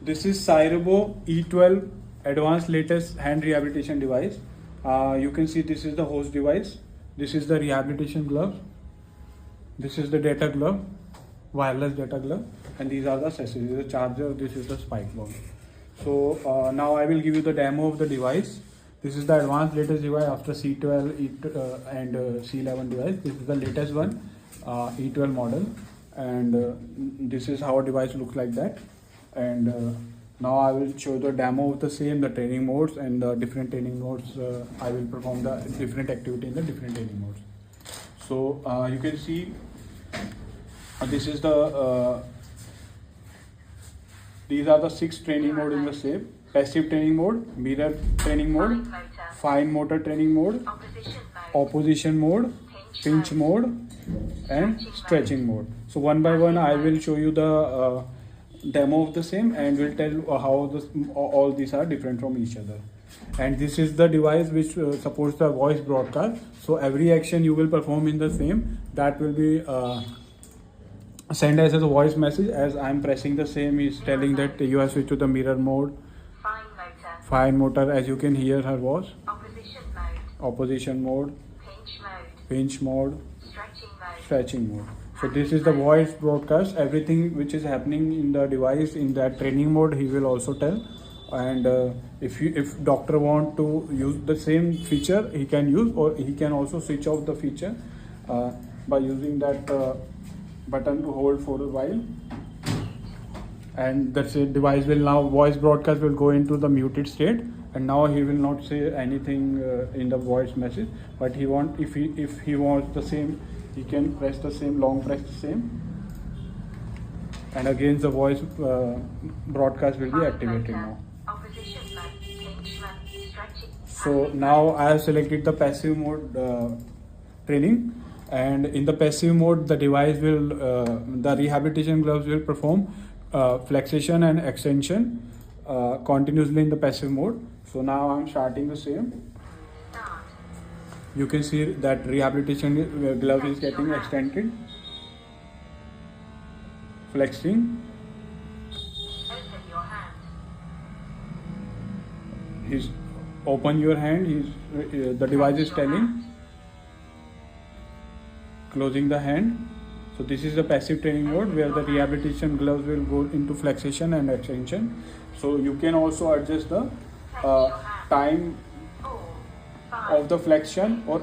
This is Syrebo E12 advanced latest hand rehabilitation device. You can see this is the host device. This is the rehabilitation glove. This is the data glove, wireless data glove, and these are the accessories. This is the charger. This is the spike ball. So now I will give you the demo of the device. This is the advanced latest device after C12 and C11 device. This is the latest one, E12 model, and this is how a device looks like that. And now I will show the demo of the same, the training modes and the different training modes. I will perform the different activity in the different training modes. So you can see this is the these are the 6 training mode in the same: passive training mode, mirror training mode, fine motor training mode, opposition mode, pinch mode, and stretching mode. So one by one I will show you the demo of the same and will tell how all these are different from each other. And this is the device which supports the voice broadcast. So every action you will perform in the same, that will be sent as a voice message. As I am pressing the same, is telling that you have switched to the mirror mode, fine motor, as you can hear her voice, opposition mode, pinch mode, stretching mode. So this is the voice broadcast. Everything which is happening in the device in that training mode, he will also tell. And if doctor want to use the same feature, he can use, or he can also switch off the feature by using that button to hold for a while. And that's it. Device will now, voice broadcast will go into the muted state, and now he will not say anything in the voice message. But he want, if he wants the same, he can press the same, long press the same, and again the voice broadcast will be activated now. So now I have selected the passive mode training, and in the passive mode the device will, the rehabilitation gloves will perform flexation and extension continuously in the passive mode. So now I am starting the same. You can see that rehabilitation glove is getting extended, flexing. He's open your hand. The device is telling, closing the hand. So this is the passive training mode where the rehabilitation gloves will go into flexation and extension. So you can also adjust the time of the flexion or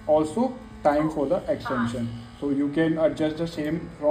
also time for the extension. So you can adjust the same from